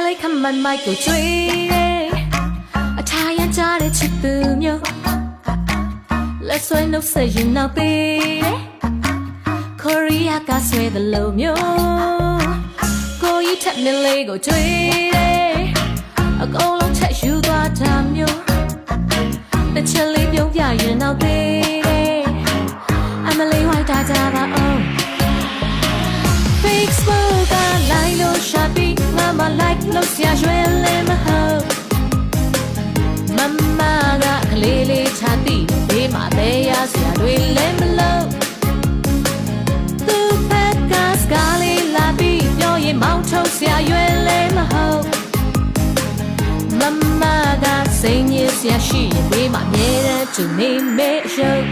လိုက်ခမန်မိုက်ကိုကျွေးတယ်အထားရကြတဲ့ချစ်သူမျိုးလက်ဆွဲနှုတ်ဆက်ရင်နောက်ပေးတယ်ကိုရီးယားကဆွဲသလိုမျိုးကိုကြီးထက်မြင်လေးကိုကျွေးတယ်အကုန်လုံးချက်ယူသွားတာမျိုးတစ်ချက်လေးပြုံးပြရင်နောက်ပေးတယ်အမလေးဝိုက်တာကြပါအောင် Facebook ကလိုက်လို့ရှာပြီးငါမ like လို့ဆရာရွှဲလဲမဟုတ်မမကကလေးလေးချာတိဘေးမှာပဲရဆရာတွေလဲမလို့သူဖက်ကစကားလေးလာပြီးပြောရင်မောင်းထုတ်ဆရာရွှဲလဲမဟုတ်မမကစိတ်ညစ်ဆရာရှိရင်ဘေးမှာအမြဲတမ်းသူနေမေ့ရုပ်